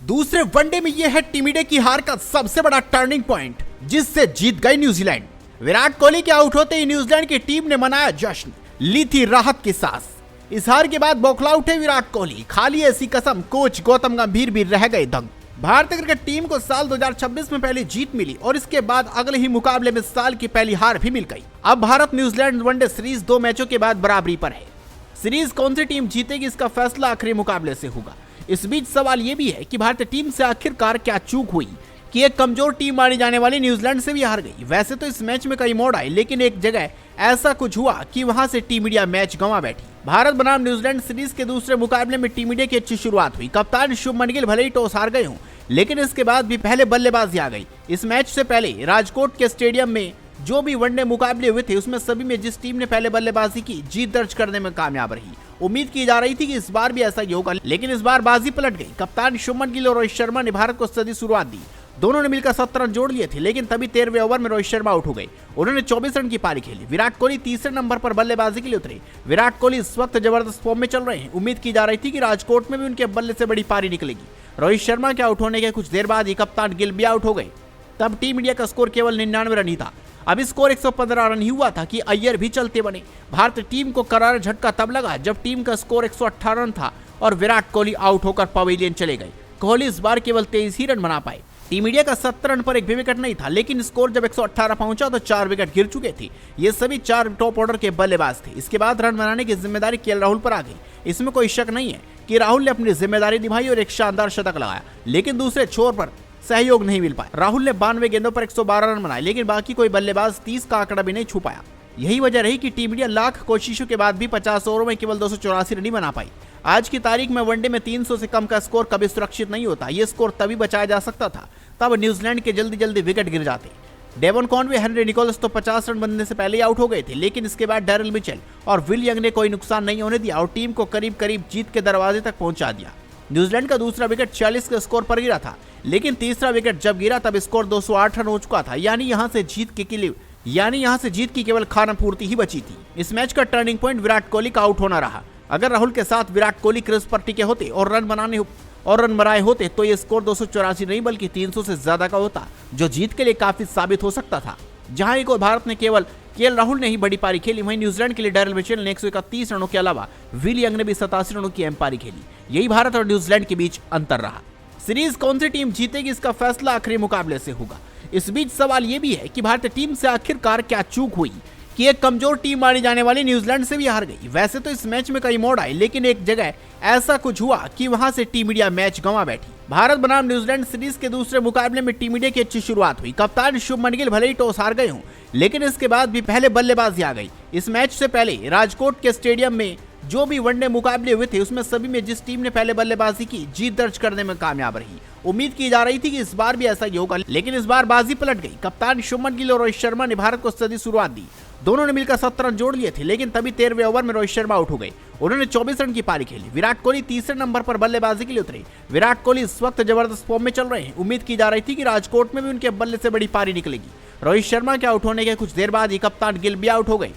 दूसरे वनडे में यह है टीम इंडिया की हार का सबसे बड़ा टर्निंग पॉइंट, जिससे जीत गई न्यूजीलैंड। विराट कोहली के आउट होते ही न्यूजीलैंड की टीम ने मनाया जश्न, ली थी राहत की सांस। इस हार के बाद बौखला उठे विराट कोहली, खाली ऐसी कसम कोच गौतम गंभीर भी रह गए दंग। भारतीय क्रिकेट टीम को साल 2026 में पहली जीत मिली और इसके बाद अगले ही मुकाबले में साल की पहली हार भी मिल गई। अब भारत न्यूजीलैंड वनडे सीरीज 2 मैचों के बाद बराबरी पर है। सीरीज कौन सी टीम जीतेगी इसका फैसला आखिरी मुकाबले से होगा। इस बीच सवाल ये भी है कि भारतीय टीम से आखिरकार क्या चूक हुई कि एक कमजोर टीम मानी जाने वाली न्यूजीलैंड से भी हार गई। वैसे तो इस मैच में कई मोड़ आए, लेकिन एक जगह ऐसा कुछ हुआ कि वहां से टीम इंडिया मैच गंवा बैठी। भारत बनाम न्यूजीलैंड सीरीज के दूसरे मुकाबले में टीम इंडिया की अच्छी शुरुआत हुई। कप्तान शुभमन गिल भले ही टॉस हार गए हों, लेकिन इसके बाद भी पहले बल्लेबाजी आ गई। इस मैच से पहले राजकोट के स्टेडियम में जो भी वनडे मुकाबले हुए थे, उसमें सभी में जिस टीम ने पहले बल्लेबाजी की, जीत दर्ज करने में कामयाब रही। उम्मीद की जा रही थी कि इस बार भी ऐसा ही होगा, लेकिन इस बार बाजी पलट गई। कप्तान शुभमन गिल और रोहित शर्मा ने भारत को सदी शुरुआत दी। दोनों ने मिलकर 70 रन जोड़ लिए थे, लेकिन तभी 13वें ओवर में रोहित शर्मा आउट हो गए। उन्होंने 24 रन की पारी खेली। विराट कोहली तीसरे नंबर पर बल्लेबाजी के लिए उतरे। विराट कोहली इस वक्त जबरदस्त फॉर्म में चल रहे हैं। उम्मीद की जा रही थी कि राजकोट में भी उनके बल्ले से बड़ी पारी निकलेगी। रोहित शर्मा के आउट होने के कुछ देर बाद ही कप्तान गिल भी आउट हो गए। तब टीम इंडिया का स्कोर केवल 99 रन ही था। अब स्कोर 115 रन ही हुआ था कि अय्यर भी चलते बने। भारतीय टीम को करारा झटका तब लगा जब टीम का स्कोर 118 रन था और विराट कोहली आउट होकर पवेलियन चले गए। कोहली इस बार केवल 23 ही रन बना पाए। टीम इंडिया का 70 रन पर एक भी विकेट नहीं था, लेकिन स्कोर जब 118 पहुंचा तो 4 विकेट गिर चुके थे। ये सभी 4 टॉप ऑर्डर के बल्लेबाज थे। इसके बाद रन बनाने की जिम्मेदारी केएल राहुल पर आ गई। इसमें कोई शक नहीं है कि राहुल ने अपनी जिम्मेदारी निभाई और एक शानदार शतक लगाया, लेकिन दूसरे छोर पर सहयोग नहीं मिल पाया। राहुल ने 92 गेंदों पर 112 रन बनाए, लेकिन बाकी कोई बल्लेबाज 30 का आंकड़ा भी नहीं छू पाया। यही वजह रही कि टीम इंडिया लाख कोशिशों के बाद भी 50 ओवरों में केवल 284 रन ही बना पाई। आज की तारीख में वनडे में 300 से कम का स्कोर कभी सुरक्षित नहीं होता। ये स्कोर तभी बचाया जा सकता था तब न्यूजीलैंड के जल्दी जल्दी विकेट गिर जाते। डेवन कॉनवे, हेनरी निकोलस तो 50 रन बनने से पहले ही आउट हो गए थे, लेकिन इसके बाद डैरिल मिचेल और विल यंग ने कोई नुकसान नहीं होने दिया और टीम को करीब करीब जीत के दरवाजे तक पहुंचा दिया। न्यूजीलैंड का दूसरा विकेट 46 के स्कोर पर गिरा था, लेकिन तीसरा विकेट जब गिरा तब स्कोर 208 रन हो चुका था। यानी यहां से जीत की केवल खानापूर्ति ही बची थी। इस मैच का टर्निंग पॉइंट विराट कोहली का आउट होना रहा। अगर राहुल के साथ विराट कोहली क्रीज पर टिके होते और रन बनाए होते तो ये स्कोर 284 नहीं बल्कि 300 से ज्यादा का होता, जो जीत के लिए काफी साबित हो सकता था। जहां एक और भारत ने केवल केएल राहुल ने ही बड़ी पारी खेली, वहीं न्यूजीलैंड के लिए डैरिल मिचेल ने 131 रनों के अलावा विल यंग ने भी 87 रनों की अहम पारी खेली। यही भारत और न्यूजीलैंड के बीच अंतर रहा। सीरीज कौन सी टीम जीतेगी इसका फैसला आखिरी मुकाबले से होगा। इस बीच सवाल ये भी है कि भारतीय टीम से आखिरकार क्या चूक हुई कि एक कमजोर टीम मानी जाने वाली न्यूजीलैंड से भी हार गई। वैसे तो इस मैच में कई मोड़ आए, लेकिन एक जगह ऐसा कुछ हुआ कि वहां से टीम इंडिया मैच गंवा बैठी। भारत बनाम न्यूजीलैंड सीरीज के दूसरे मुकाबले में टीम इंडिया की अच्छी शुरुआत हुई। कप्तान शुभमन गिल भले ही टॉस हार गए हों, लेकिन इसके बाद भी पहले बल्लेबाजी आ गई। इस मैच से पहले राजकोट के स्टेडियम में जो भी वनडे मुकाबले हुए थे, उसमें सभी में जिस टीम ने पहले बल्लेबाजी की, जीत दर्ज करने में कामयाब रही। उम्मीद की जा रही थी कि इस बार भी ऐसा ही होगा, लेकिन इस बार बाजी पलट गई। कप्तान शुभमन गिल और रोहित शर्मा ने भारत को सदी शुरुआत दी। दोनों ने मिलकर 70 रन जोड़ लिए थे, लेकिन तभी 13वें ओवर में रोहित शर्मा आउट हो गए। उन्होंने 24 रन की पारी खेली। विराट कोहली तीसरे नंबर पर बल्लेबाजी के लिए उतरे। विराट कोहली इस वक्त जबरदस्त फॉर्म में चल रहे हैं। उम्मीद की जा रही थी कि राजकोट में भी उनके बल्ले से बड़ी पारी निकलेगी। रोहित शर्मा के आउट होने के कुछ देर बाद ही कप्तान गिल भी आउट हो गए।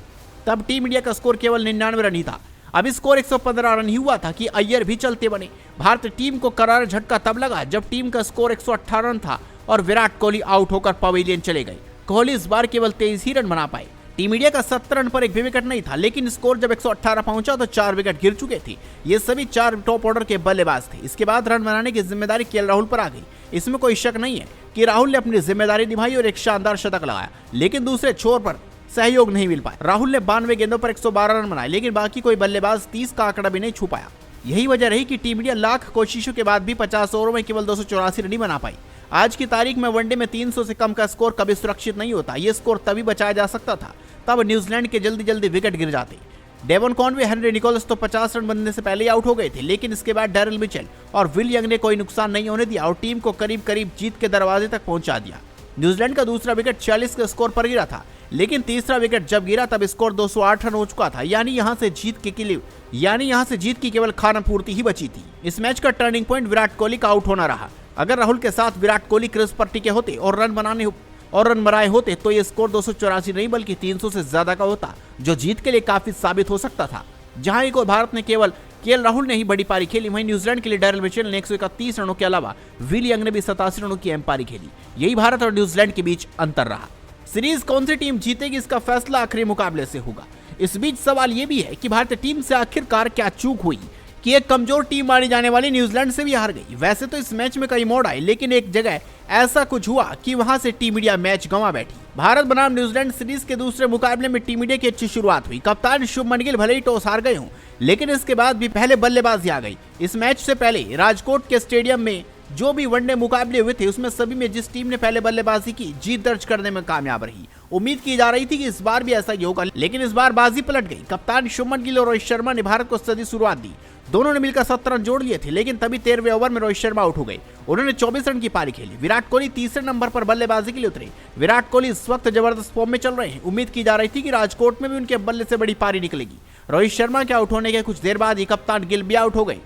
तब टीम इंडिया का स्कोर केवल 99 रन ही था। अब स्कोर 115 रन ही हुआ था कि अय्यर भी चलते बने। भारतीय टीम को करारा झटका तब लगा जब टीम का स्कोर 118 रन था और विराट कोहली आउट होकर पवेलियन चले गए। कोहली इस बार केवल 23 ही रन बना पाए। टीम इंडिया का 70 रन पर एक भी विकेट नहीं था, लेकिन स्कोर जब 118 पहुंचा तो 4 विकेट गिर चुके थे। ये सभी 4 टॉप ऑर्डर के बल्लेबाज थे। इसके बाद रन बनाने की जिम्मेदारी केएल राहुल पर आ गई। इसमें कोई शक नहीं है कि राहुल ने अपनी जिम्मेदारी निभाई और एक शानदार शतक लगाया, लेकिन दूसरे छोर पर सहयोग नहीं मिल पाया। राहुल ने 92 गेंदों पर 112 रन बनाए, लेकिन बाकी कोई बल्लेबाज 30 का आंकड़ा भी नहीं छू पाया। यही वजह रही कि टीम इंडिया लाख कोशिशों के बाद भी 50 ओवरों में केवल 284 रन ही बना पाई। आज की तारीख में वनडे में 300 से कम का स्कोर कभी सुरक्षित नहीं होता। ये स्कोर तभी बचाया जा सकता था तब न्यूजीलैंड के जल्दी जल्दी विकेट गिर जाते। डेवन कॉनवे, हेनरी निकोलस तो 50 रन बनने से पहले ही आउट हो गए थे, लेकिन इसके बाद डैरिल मिचेल और विल यंग ने कोई नुकसान नहीं होने दिया और टीम को करीब करीब जीत के दरवाजे तक पहुंचा दिया। न्यूजीलैंड का दूसरा विकेट 46 के स्कोर पर गिरा था, लेकिन तीसरा विकेट जब गिरा तब स्कोर 208 रन हो चुका था। यानी यहां से जीत की केवल खानापूर्ति ही बची थी। इस मैच का टर्निंग पॉइंट विराट कोहली का आउट होना रहा। अगर राहुल के साथ विराट कोहली क्रीज पर टिके होते और रन बनाए होते तो ये स्कोर 284 नहीं बल्कि 300 से ज्यादा का होता, जो जीत के लिए काफी साबित हो सकता था। जहां एक और भारत ने केवल केएल राहुल ने ही बड़ी पारी खेली। वहीं न्यूजीलैंड के लिए डैरिल मिचेल ने 131 रनों के अलावा विल यंग ने भी 87 रनों की अहम पारी खेली। यही भारत और न्यूजीलैंड के बीच अंतर रहा। सीरीज कौन सी टीम जीतेगी, इसका फैसला आखिरी मुकाबले से होगा। इस बीच सवाल यह भी है कि भारतीय टीम से आखिरकार क्या चूक हुई कि एक कमजोर टीम मानी जाने वाली न्यूजीलैंड से भी हार गई। वैसे तो इस मैच में कई मोड़ आए, लेकिन एक जगह ऐसा कुछ हुआ कि वहां से टीम इंडिया मैच गंवा बैठी। भारत बनाम न्यूजीलैंड सीरीज के दूसरे मुकाबले में टीम इंडिया की अच्छी शुरुआत हुई। कप्तान शुभमन गिल भले ही टॉस हार गए हों, लेकिन इसके बाद भी पहले बल्लेबाजी आ गई। इस मैच से पहले राजकोट के स्टेडियम में जो भी वनडे मुकाबले हुए थे, उसमें सभी में जिस टीम ने पहले बल्लेबाजी की, जीत दर्ज करने में कामयाब रही। उम्मीद की जा रही थी कि इस बार भी ऐसा ही होगा, लेकिन इस बार बाजी पलट गई। कप्तान शुभमन गिल और रोहित शर्मा ने भारत को सदी शुरुआत दी। दोनों ने मिलकर 70 रन जोड़ लिए थे, लेकिन तभी 13वें ओवर में रोहित शर्मा आउट हो गए। उन्होंने 24 रन की पारी खेली। विराट कोहली तीसरे नंबर पर बल्लेबाजी के लिए उतरे। विराट कोहली इस वक्त जबरदस्त फॉर्म में चल रहे हैं। उम्मीद की जा रही थी कि राजकोट में भी उनके बल्ले से बड़ी पारी निकलेगी। रोहित शर्मा के आउट होने के कुछ देर बाद ही कप्तान गिल भी आउट हो गए।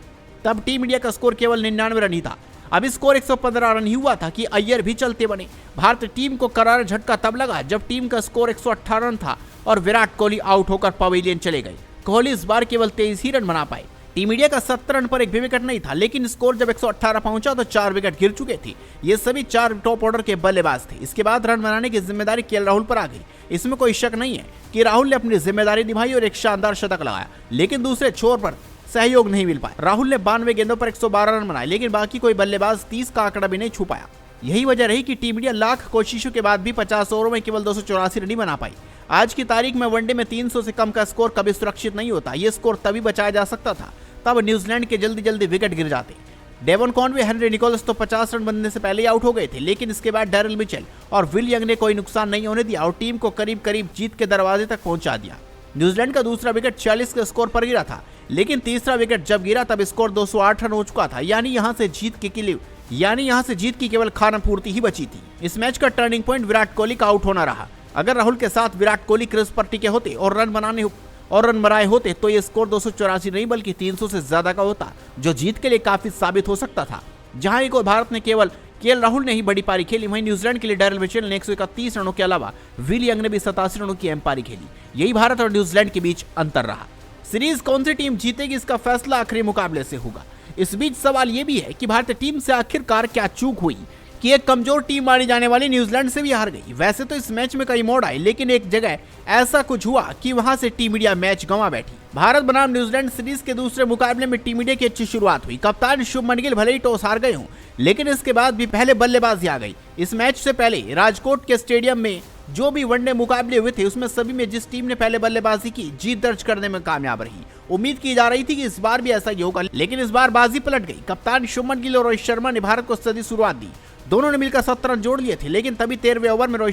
तब टीम इंडिया का स्कोर केवल 99 रन ही था। अब स्कोर 115 रन ही हुआ था कि अय्यर भी चलते बने। भारतीय टीम को करारा झटका तब लगा जब टीम का स्कोर 118 रन था और विराट कोहली आउट होकर पवेलियन चले गए। कोहली इस बार केवल 23 ही रन बना पाए। टीम इंडिया का 70 रन पर एक भी विकेट नहीं था, लेकिन स्कोर जब 118 पहुंचा तो 4 विकेट गिर चुके थे। ये सभी 4 टॉप ऑर्डर के बल्लेबाज थे। इसके बाद रन बनाने की जिम्मेदारी केएल राहुल पर आ गई। इसमें कोई शक नहीं है कि राहुल ने अपनी जिम्मेदारी निभाई और एक शानदार शतक लगाया, लेकिन दूसरे छोर पर सहयोग नहीं मिल पाया। राहुल ने 92 गेंदों पर 112 रन बनाए, लेकिन बाकी कोई बल्लेबाज 30 का आंकड़ा भी नहीं छू पाया। यही वजह रही कि टीम इंडिया लाख कोशिशों के बाद भी 50 ओवरों में केवल 284 रन ही बना पाई। आज की तारीख में वनडे में 300 से कम का स्कोर कभी सुरक्षित नहीं होता। ये स्कोर तभी बचाया जा सकता था तब न्यूजीलैंड के जल्दी जल्दी विकेट गिर जाते। डेवन कॉनवे, हेनरी निकोलस तो 50 रन बनने से पहले ही आउट हो गए थे, लेकिन इसके बाद डैरिल मिचेल और विल यंग ने कोई नुकसान नहीं होने दिया और टीम को करीब करीब जीत के दरवाजे तक पहुंचा दिया। न्यूजीलैंड का दूसरा विकेट 46 के स्कोर पर गिरा था, लेकिन तीसरा विकेट जब गिरा तब स्कोर 208 रन हो चुका था। यानी यहां से जीत की केवल खाना पूर्ति ही बची थी। इस मैच का टर्निंग पॉइंट विराट कोहली का आउट होना रहा। अगर राहुल के साथ विराट कोहली क्रीज पर टिके होते और रन बनाए होते तो ये स्कोर 284 नहीं बल्कि 300 से ज्यादा का होता, जो जीत के लिए काफी साबित हो सकता था। जहां एक और भारत ने केवल केएल राहुल ने ही बड़ी पारी खेली। वहीं न्यूजीलैंड के लिए डैरिल मिचेल ने 131 रनों के अलावा विल यंग ने भी 87 रनों की अहम पारी खेली। यही भारत और न्यूजीलैंड के बीच अंतर रहा। सीरीज कौन सी टीम जीतेगी, इसका फैसला आखिरी मुकाबले से होगा। इस बीच सवाल यह भी है कि भारतीय टीम से आखिरकार क्या चूक हुई कि एक कमजोर टीम मानी जाने वाली न्यूजीलैंड से भी हार गई। वैसे तो इस मैच में कई मोड़ आए, लेकिन एक जगह ऐसा कुछ हुआ कि वहां से टीम इंडिया मैच गंवा बैठी। भारत बनाम न्यूजीलैंड सीरीज के दूसरे मुकाबले में टीम इंडिया की अच्छी शुरुआत हुई। कप्तान शुभमन गिल भले ही टॉस हार गए हों, लेकिन इसके बाद भी पहले बल्लेबाजी आ गई। इस मैच से पहले राजकोट के स्टेडियम में जो भी वनडे मुकाबले हुए थे, उसमें सभी में जिस टीम ने पहले बल्लेबाजी की, जीत दर्ज करने में कामयाब रही। उम्मीद की जा रही थी कि इस बार भी ऐसा ही होगा, लेकिन इस बार बाजी पलट गई। कप्तान शुभमन गिल और रोहित शर्मा ने भारत को सदी शुरुआत दी। दोनों ने मिलकर 70 रन जोड़ लिए थे, लेकिन तभी 13वें ओवर में रोहित